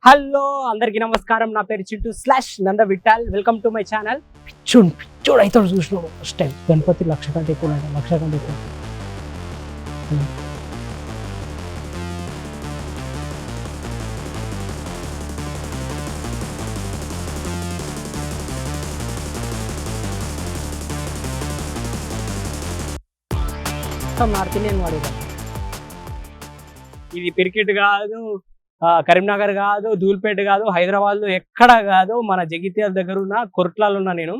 Hello అందరికీ నమస్కారం. నా పేరు Chintu slash Nanda Vithal. Welcome to my channel. పిచ్చోడు అయితే చూసినాడు ఫస్ట్ టైం. గణపతి 1,00,000 కంటే ఎక్కువ, 1,00,000 కంటే ఎక్కువ. నార్త్ ఇండియన్ వాడేదాన్ని. ఇది పిరికెట్ కాదు, కరీంనగర్ కాదు, ధూల్పేట కాదు, హైదరాబాద్ లో ఎక్కడ కాదు, మన జగిత్యాల దగ్గర ఉన్న కొరట్లాలో ఉన్నా నేను.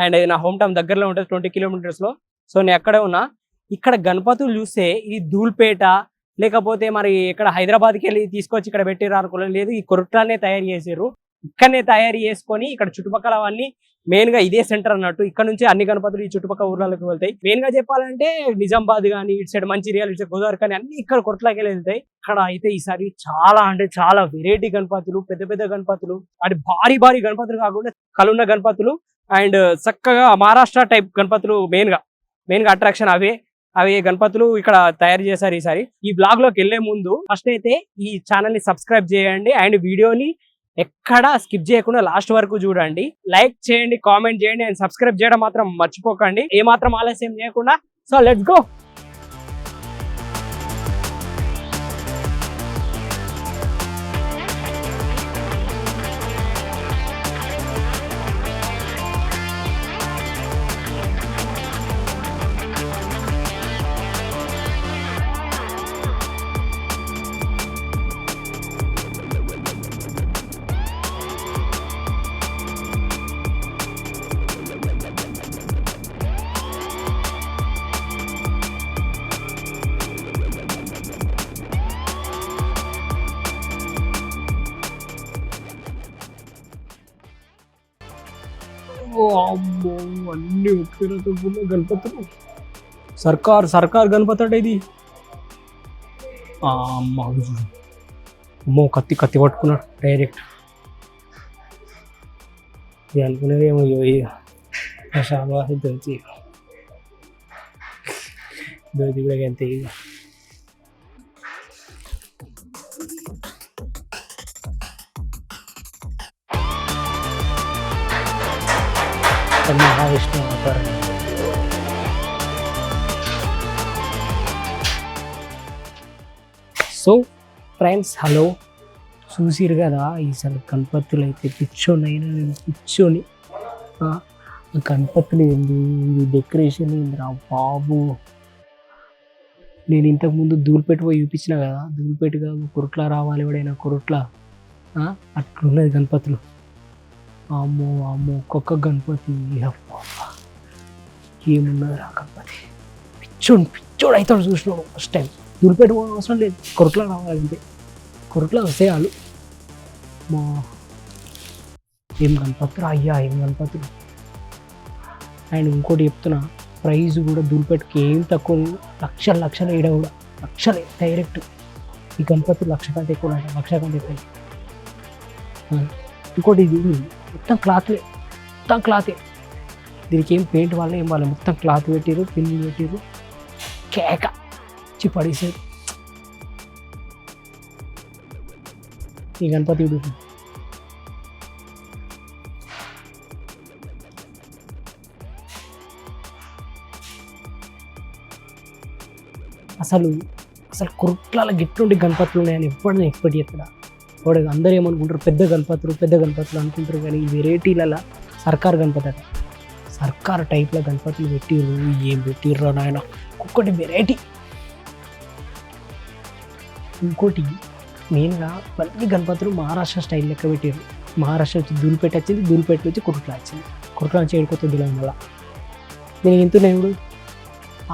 అండ్ నా హోమ్ టౌన్ దగ్గరలో ఉంటుంది, 20 కిలోమీటర్స్ లో. సో నేను ఎక్కడే ఉన్నా. ఇక్కడ గణపతులు చూస్తే ఇది ధూల్పేట లేకపోతే మరి ఇక్కడ హైదరాబాద్కి వెళ్ళి తీసుకొచ్చి ఇక్కడ పెట్టారు అనుకోలేదు. లేదు, ఈ కొరట్లానే తయారు చేసారు. ఇక్కడనే తయారు చేసుకొని ఇక్కడ చుట్టుపక్కల అవన్నీ మెయిన్ గా ఇదే సెంటర్ అన్నట్టు. ఇక్కడ నుంచి అన్ని గణపతులు ఈ చుట్టుపక్కల ఊర్లకు వెళ్తాయి. మెయిన్ గా చెప్పాలంటే నిజామాబాద్ కానీ, ఇటు సైడ్ మంచిర్యాల, ఇటు సైడ్ గోదావరి కానీ అన్ని ఇక్కడ కొరట్లాకి వెళ్తాయి. ఇక్కడ అయితే ఈసారి చాలా అంటే చాలా వెరైటీ గణపతులు, పెద్ద పెద్ద గణపతులు, అంటే భారీ భారీ గణపతులు కాకుండా కలున్న గణపతులు అండ్ చక్కగా మహారాష్ట్ర టైప్ గణపతులు మెయిన్ గా అట్రాక్షన్ అవి గణపతులు ఇక్కడ తయారు చేశారు ఈసారి. ఈ బ్లాగ్ లోకి వెళ్లే ముందు ఫస్ట్ అయితే ఈ ఛానల్ ని సబ్స్క్రైబ్ చేయండి అండ్ వీడియోని ఎక్కడ స్కిప్ చేయకుండా లాస్ట్ వరకు చూడండి. లైక్ చేయండి, కామెంట్ చేయండి అండ్ సబ్స్క్రైబ్ చేయడం మాత్రం మర్చిపోకండి. ఏ మాత్రం ఆలస్యం చేయకుండా సో లెట్స్ గో. అన్ని ఒకే గణపతులు. సర్కార్ గణపతి అంటే ఇది. అమ్మో కత్తి పట్టుకున్నాడు డైరెక్ట్. ఇది అనుకునేదేమో దొరికి కూడా అంతే. మహావిష్ణు అవతారం. సో ఫ్రెండ్స్, హలో, చూసిరు కదా ఈసారి గణపతులు అయితే పిచ్చోని గణపతులు ఏంది, డెకరేషన్ ఏందిరా బాబు. నేను ఇంతకుముందు ధూల్పేట పోయి చూపించిన కదా, ధూల్పేట కాదు కొరట్లా రావాలి ఎవడైనా, కొరట్లా అట్లున్నది గణపతులు. అమ్మో ఒక్కొక్క గణపతి ఏమున్నది రా గణపతి. పిచ్చోడు అవుతాడు చూసినాడు ఫస్ట్ టైం. ధూల్పేట పోవడం అవసరం లేదు, కొరట్లా రావాలంటే. కొరట్లా వస్తే చాలు. మా ఏం గణపతులు అయ్యా, ఏం గణపతులు. అండ్ ఇంకోటి చెప్తున్నా, ప్రైజ్ కూడా ధూల్పేటకి ఏం తక్కువ, లక్షలు వేయడం కూడా లక్షలే డైరెక్ట్. ఈ గణపతులు 1,00,000 కంటే ఎక్కువ, 1,00,000 కంటే ఎక్కువ. ఇంకోటి ఇది మొత్తం క్లాతే. దీనికి ఏం పెయింట్ వల్ల ఏం వాళ్ళు మొత్తం క్లాత్ పెట్టిరు, పిల్లి పెట్టిరు, కేక పడేసారు. ఈ గణపతి అసలు కుర్ట్ల గిట్లుండి గణపతులు ఉన్నాయని ఎప్పుడైనా ఎక్స్పెక్ట్ చేస్తాడా? వాడు అందరూ ఏమనుకుంటారు, పెద్ద గణపతులు అనుకుంటారు. కానీ ఈ వెరైటీలలో సర్కార్ గణపతి అట, సర్కార్ టైప్లో గణపతులు పెట్టిర్రు. ఏం పెట్టిర్రు నాయన, ఒక్కొక్కటి వెరైటీ. ఇంకోటి మెయిన్గా అన్ని గణపతులు మహారాష్ట్ర స్టైల్ లెక్క పెట్టారు. మహారాష్ట్ర వచ్చి ధూల్పేట వచ్చింది, ధూల్పేట వచ్చి కొరట్లా వచ్చింది, కొరట్లా నుంచి ఏడుకొత్త దిలం వల్ల. దీనికి ఎంత ఉన్నాయి ఇప్పుడు?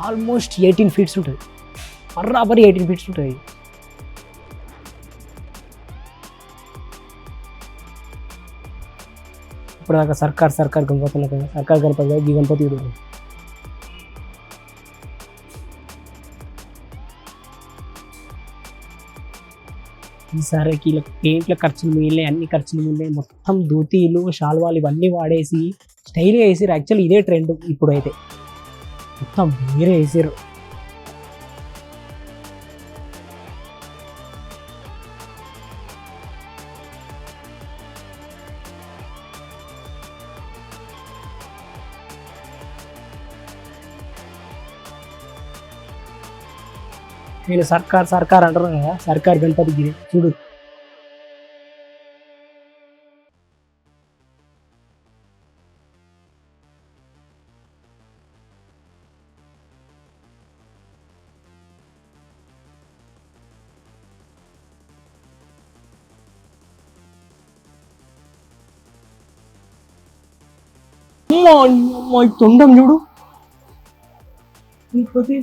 ఆల్మోస్ట్ 18 ఫీట్స్ ఉంటుంది, బరాబరి 18 ఫీట్స్ ఉంటుంది. ఇప్పుడు దాకా సర్కార్ గణపతులు కదా, సర్కార్ గణపతి ఈ గణపతి కూడా. ఈసారి పెయింట్ల ఖర్చులు మిగిలినాయి, అన్ని ఖర్చులు మిగిలినాయి. మొత్తం ధోతీలు, షాల్వాలు ఇవన్నీ వాడేసి స్టైల్గా వేసారు. యాక్చువల్లీ ఇదే ట్రెండ్ ఇప్పుడైతే, మొత్తం వేరే వేసారు. నేను సర్కార్ సర్కార్ అంటున్నాను కదా, సర్కార్ గణపతి గిరి చూడు. తొండం చూడు గణపతి.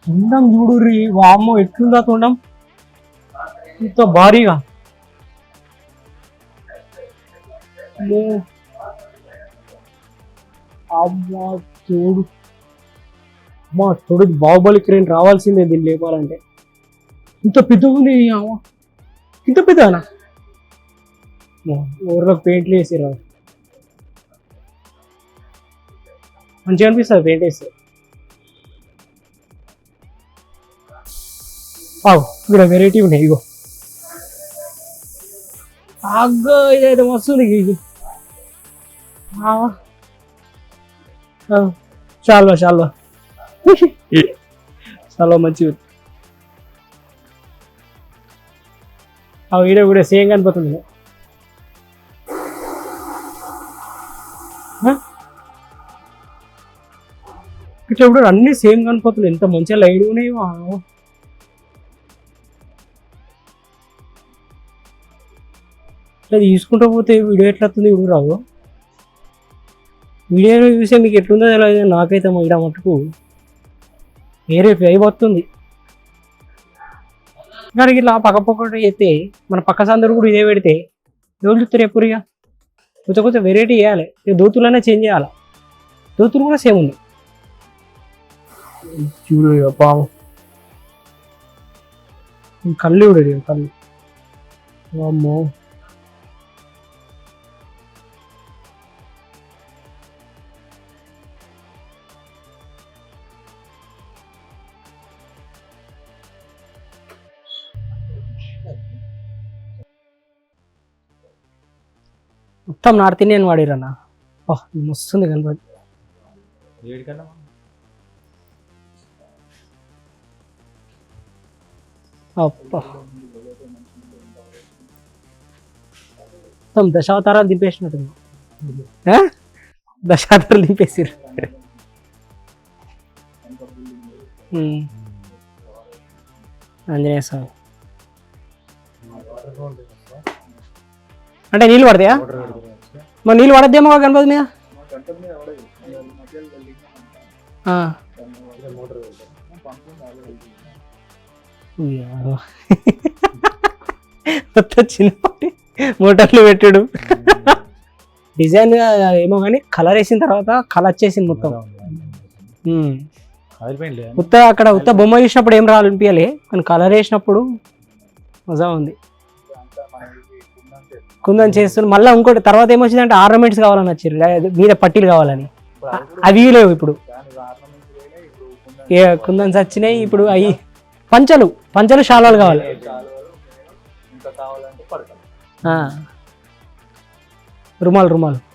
తొండం చూడు రీ, వామ్మో ఎట్లుందా తొండం ఇంత భారీగా. అమ్మా చూడు, అమ్మా చూడు, బాహుబలి క్రేన్ రావాల్సిందే దీన్ని లేపాలంటే. ఇంత పెద్దగా ఉంది, ఇంత పెద్దనా? ఊర్లో పెయింట్లు వేసిరా, మంచిగా అనిపిస్తుంది పెయింట్ వేస్తే. ఇక్కడ వెరైటీ ఉన్నాయి, ఇగో అగ్గో ఇదైతే వస్తుంది. చాలా చాలా చాలా మంచిది. వీడియో కూడా సేమ్ కనిపోతుంది. ఇట్లా కూడా అన్ని సేమ్ కనిపోతుంది, ఎంత మంచిగా లైన్ ఉన్నాయి. ఇట్లా తీసుకుంటూ పోతే వీడియో ఎట్లా వస్తుంది ఇప్పుడు రావు. వీడియోలో చూసే మీకు ఎట్లుందో తెలియదు, నాకైతే ఇక్కడ మటుకు వేరే వైబ్ వస్తుంది. కానీ ఇట్లా పక్క అయితే మన పక్క సందరు కూడా ఇదే పెడితే ఎవరు చూస్తారు ఎప్పుడు? ఇక కొంచెం కొంచెం వెరైటీ చేయాలి. ఇక దోతులనే చేంజ్ చేయాలి. దోతులు కూడా సేమ్ ఉంది చూడు. ఇక పాము కళ్ళు చూడు, కళ్ళు అమ్మో. మొత్తం నార్త్ ఇండియన్ వాడిరన్నా, మస్తుంది కనపడి. మొత్తం దశావతారాలు దింపేసినట్టు, దశావతారాలు దింపేసారు. ఆంజనేయ స్వామి అంటే నీళ్ళు పడతాయా? మరి నీళ్ళు పడద్దేమో గణపతి మీద. చిన్నపాటి మోటార్లు పెట్టాడు. డిజైన్ ఏమో కానీ కలర్ వేసిన తర్వాత కలర్ వచ్చేసింది మొత్తం. అక్కడ ఉత్త బొమ్మ చూసినప్పుడు ఏం రావాలనిపించాలి, కానీ కలర్ వేసినప్పుడు మజా ఉంది. కుందని చేస్తున్నారు. మళ్ళీ ఇంకోటి తర్వాత ఏమొచ్చిందంటే ఆర్నమెంట్స్ కావాలని వచ్చారు, మీద పట్టీలు కావాలని. అవి లేవు ఇప్పుడు. కుందన్స్ వచ్చినాయి ఇప్పుడు. అవి పంచలు శాలాలు కావాలి. రుమాలు మనకు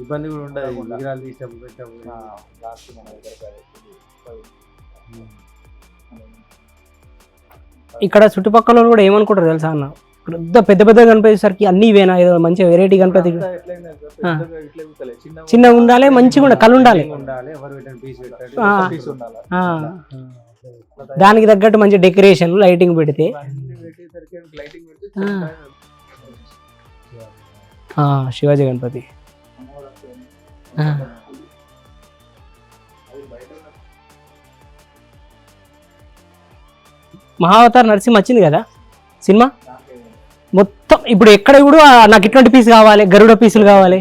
ఇబ్బంది కూడా ఉండదు. విగ్రహాలు తీసినప్పుడు ఇక్కడ చుట్టుపక్కల కూడా ఏమనుకుంటారు తెలుసా అన్న, పెద్ద పెద్ద గణపతి సరికి అన్ని ఇవేనా, ఏదో మంచిగా వెరైటీ గణపతి చిన్నగా ఉండాలి, మంచిగా ఉండాలి, కళ్ళు ఉండాలి, దానికి తగ్గట్టు మంచి డెకరేషన్ లైటింగ్ పెడితే. శివాజీ గణపతి మహావతార్ నరసింహ వచ్చింది కదా సినిమా మొత్తం. ఇప్పుడు ఎక్కడ కూడా నాకు ఇట్లాంటి పీస్ కావాలి, గరుడ పీసులు కావాలి,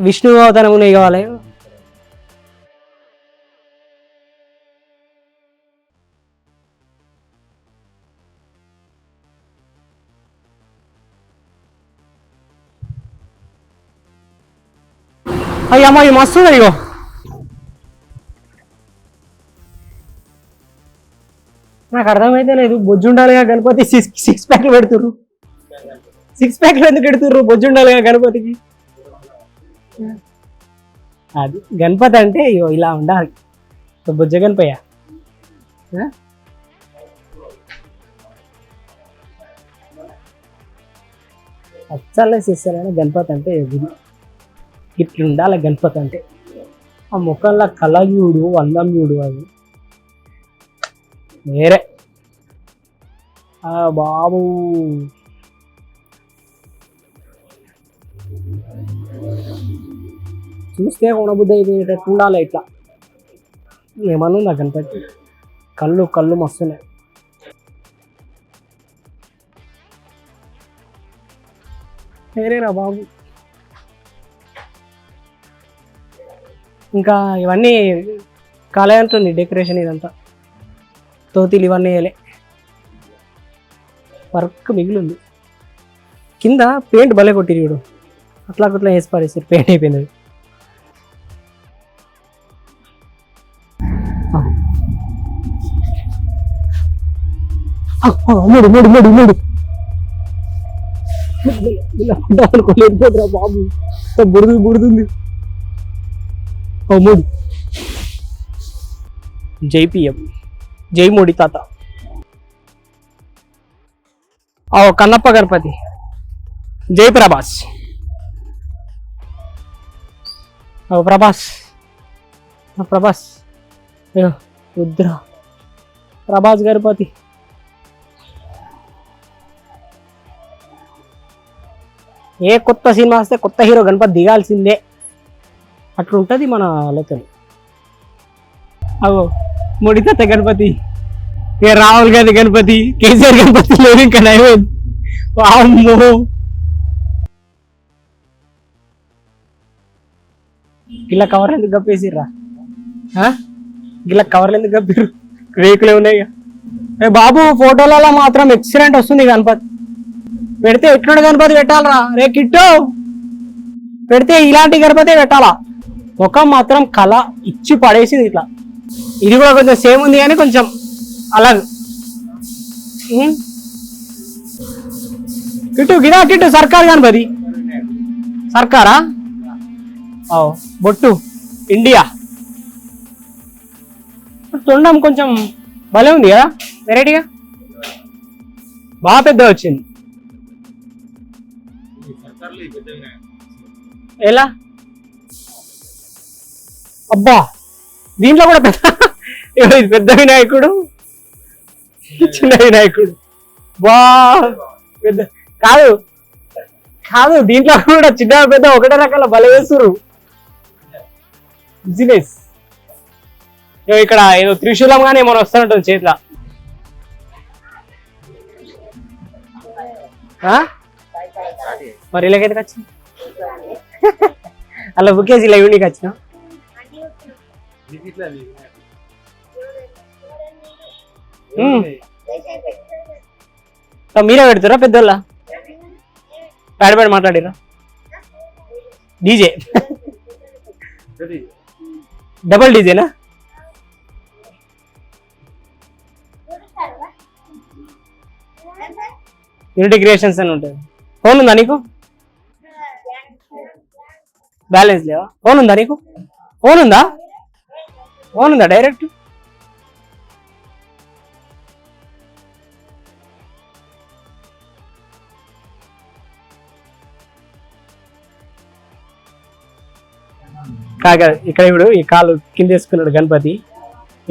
విష్ణు అవతారం ఉన్నాయి కావాలి. అయ్యమ్మా ఇవి మస్తు ఇగో. నాకు అర్థమైతే లేదు. బొజ్జు ఉండాలిగా గణపతి, 6 ప్యాక్లు పెడుతుర్రు. 6 ప్యాక్లు ఎందుకు పెడుతుర్రు? బొజ్జు ఉండాలిగా గణపతికి. అది గణపతి అంటే ఇగో ఇలా ఉండాలి. బొజ్జ గణపయ్య. అచ్చలేసి ఇస్తారని గణపతి అంటే ఇట్లా ఉండాలి. గణపతి అంటే ఆ ముఖంలో కళయూడు, అందం చూడు, అది వేరే. బాబు చూస్తే కొనబుద్ధి అయిపోయేటట్టు ఉండాలి. ఇట్లా ఏమన్నా గణపతి కళ్ళు మస్తున్నాయి. వేరేరా బాబు. ఇంకా ఇవన్నీ కాలే అంటుంది డెకరేషన్. ఇదంతా తోతీలు ఇవన్నీ వేయలే, వర్క్ మిగిలింది. కింద పెయింట్ భలే కొట్టిరు చూడు, అట్లా వేసి పడేసారు. పెయింట్ అయిపోయింది. మూడు మూడు మూడు మూడు అనుకోలేకపోతురా బాబు, బుడుతుంది. మూడు జైపిఎం, జై మోడీ తాత. కన్నప్ప గణపతి, జై ప్రభాస్. ప్రభాస్ రుద్ర, ప్రభాస్ గణపతి. ఏ కొత్త సినిమా వస్తే కొత్త హీరో గణపతి దిగాల్సిందే, అట్లుంటుంది మన ఆలోచన. మోడీ తాత గణపతి, ఇక రాహుల్ గాంధీ గణపతి, కేసీఆర్ గణపతి లేదు ఇంకా నైవేద్య. అమ్మో గిల్ల కవర్లు ఎందుకు కప్పేసిర్రా? గిల్ల కవర్లు ఎందుకు కప్పిర్రు? రేకులే ఉన్నాయి. బాబు ఫోటోలలో మాత్రం ఎక్సలెంట్ వస్తుంది గణపతి. పెడితే ఎట్లుండే గణపతి పెట్టాలరా రే కిట్టు, పెడితే ఇలాంటి గణపతి పెట్టాలా. ముఖం మాత్రం కళ ఇచ్చి పడేసింది ఇట్లా. ఇది కూడా కొంచెం సేమ్ ఉంది కానీ కొంచెం అలాగే. కిట్టు గిరా కిట్టు, సర్కార్ గణపతి. సర్కారా? బొట్టు ఇండియా. తొండం కొంచెం భలే ఉంది కదా, వెరైటీగా బాగా పెద్ద వచ్చింది. ఎలా అబ్బా, దీంట్లో కూడా పెద్ద వినాయకుడు, చిన్న వినాయకుడు. బా పెద్ద కాదు కాదు, దీంట్లో కూడా చిన్న పెద్ద ఒకటే రకాల బల వేస్తురు. బిజినెస్ ఇక్కడ ఏదో త్రిశూలం గానీ ఏమైనా వస్తున్నట్టు చేతిలో. మరి ఇలాగైతే వచ్చింది అలా బుకేసి ఇలా యూనిక్ వచ్చిన. మీరే పెడతారా పెద్దోళ్ళ? పేడపేడ మాట్లాడిరా? డీజే డబల్ డీజేనా? యూనిటీ క్రియేషన్స్ అని ఉంటుంది. ఫోన్ ఉందా నీకు? బ్యాలెన్స్ లేవా? ఫోన్ ఉందా నీకు? ఫోన్ ఉందా డైరెక్ట్? కాగా ఇక్కడ ఇప్పుడు ఈ కాలు కింద వేసుకున్నాడు గణపతి,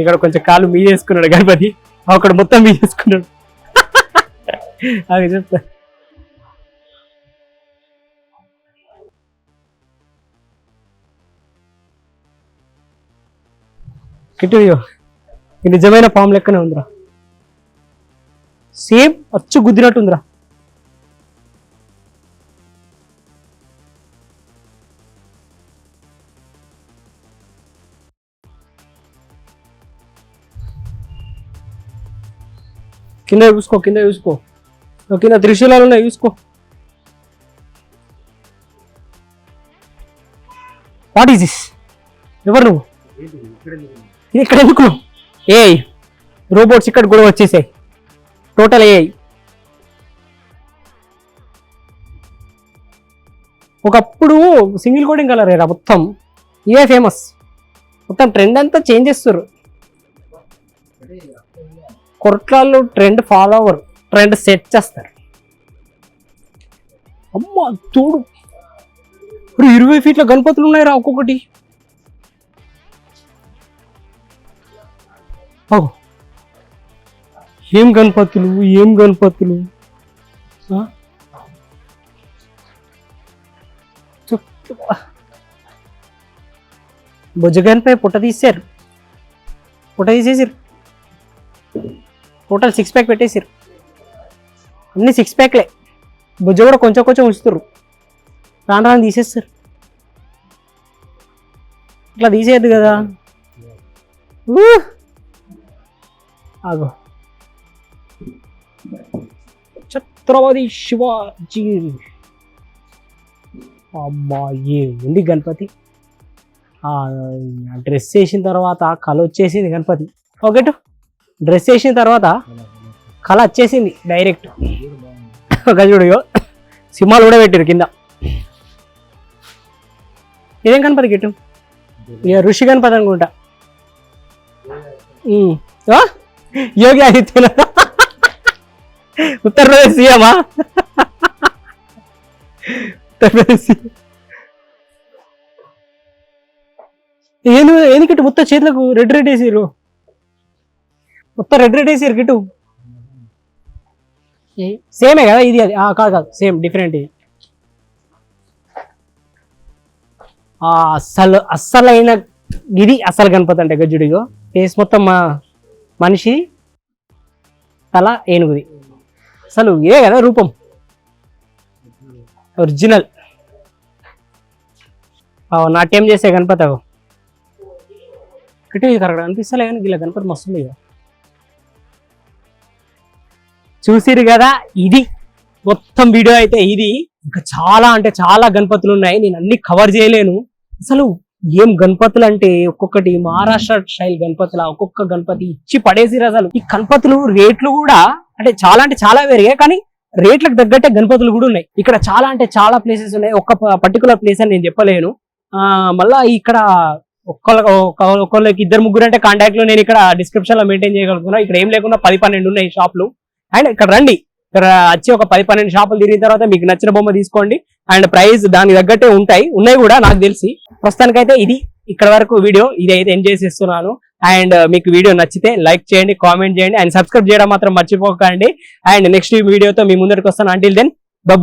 ఇక్కడ కొంచెం కాలు మీద వేసుకున్నాడు గణపతి, అక్కడ మొత్తం మీద వేసుకున్నాడు. అది చెప్తా. కిట్టు ఈ నిజమైన పాము లెక్కనే ఉందిరా, సేమ్ అచ్చు గుద్దినట్టుందిరా. కింద చూసుకో, కింద త్రిశూలాలు ఉన్నాయి చూసుకో. What is this? ఎవరు నువ్వు? ఇక్కడ ఎందుకు? రోబోట్స్ ఇక్కడ కూడా వచ్చేసాయి, టోటల్ AI. ఒకప్పుడు సింగిల్ కోడింగ్ కలర్ era మొత్తం, ఇవే ఫేమస్. మొత్తం ట్రెండ్ అంతా చేంజ్ చేస్తారు. కొరట్లాళ్ళు ట్రెండ్ ఫాలో అవ్వరు, ట్రెండ్ సెట్ చేస్తారు. అమ్మా చూడు, 20 ఫీట్ల గణపతులు ఉన్నాయిరా ఒక్కొక్కటి. ఏం గణపతులు, ఏం గణపతులు. భుజగన్పై పుట్ట తీసారు, పుట్ట తీసేసారు. టోటల్ 6 ప్యాక్ పెట్టేసారు. అన్ని 6 ప్యాక్లే. భుజ కూడా కొంచెం కొంచెం ఉంచుతారు, రాను రాను తీసేస్తారు. ఇట్లా తీసేయద్దు కదా. ఆగో, ఛత్రపతి శివాజీ. అమ్మాయి ఉంది గణపతి. డ్రెస్ వేసిన తర్వాత కళ వచ్చేసింది గణపతి. ఓకే, డ్రెస్ వేసిన తర్వాత కళ వచ్చేసింది డైరెక్ట్. గజుడు సింహాలు కూడా పెట్టారు కింద. ఇదేం గణపతి గిట్టు? ఇక ఋషి గణపతి అనుకుంటా. యోగి ఆదిత్యనాథ్ ఉత్తరప్రదేశ్ సీఎమా? ఉత్తరప్రదేశ్ ఏంది కిట్టు మొత్తం చేతులకు రెడ్ వేసారు, మొత్తం రెడ్ వేసారు కిట్టు. సేమే కదా ఇది? అది కాదు కాదు, సేమ్ డిఫరెంట్. ఇది అస్సలైన ఇది అస్సలు గణపతి అంటే గజ్జుడిగో. ఫేస్ మొత్తం మనిషి, తల ఏనుగుది. అసలు ఇదే కదా రూపం, ఒరిజినల్. నాట్యం చేసే గణపతి. కిట్టు ఇది కరెక్ట్ అనిపిస్తలే కానీ ఇలా గణపతి మస్తుంది. ఇక చూసిరు కదా, ఇది మొత్తం వీడియో అయితే. ఇది ఇంకా చాలా అంటే చాలా గణపతులు ఉన్నాయి, నేను అన్ని కవర్ చేయలేను. అసలు ఏం గణపతులు అంటే ఒక్కొక్కటి మహారాష్ట్ర స్టైల్ గణపతుల, ఒక్కొక్క గణపతి ఇచ్చి పడేసిరు. అసలు ఈ గణపతులు రేట్లు కూడా అంటే చాలా పెరిగాయి, కానీ రేట్లకు తగ్గట్టే గణపతులు కూడా ఉన్నాయి ఇక్కడ. చాలా అంటే చాలా ప్లేసెస్ ఉన్నాయి, ఒక్క పర్టికులర్ ప్లేస్ అని నేను చెప్పలేను. మళ్ళా ఇక్కడ ఒక్కళ్ళకి 2-3 అంటే కాంటాక్ట్ లో నేను ఇక్కడ డిస్క్రిప్షన్ లో మెయింటైన్ చేయగలుగుతున్నా. ఇక్కడ ఏం లేకుండా 10-12 ఉన్నాయి షాపులు. అండ్ ఇక్కడ రండి, ఇక్కడ వచ్చి ఒక 10-12 షాపులు తిరిగిన తర్వాత మీకు నచ్చిన బొమ్మ తీసుకోండి. అండ్ ప్రైస్ దానికి తగ్గట్టే ఉన్నాయి కూడా నాకు తెలిసి. ప్రస్తుతానికైతే ఇది ఇక్కడ వరకు వీడియో, ఇది అయితే ఎంజాయ్ చేస్తున్నాను. అండ్ మీకు వీడియో నచ్చితే లైక్ చేయండి, కామెంట్ చేయండి, అండ్ సబ్స్క్రైబ్ చేయడం మాత్రం మర్చిపోకండి. అండ్ నెక్స్ట్ వీడియోతో మీ ముందరికి వస్తాను. Until then, bye.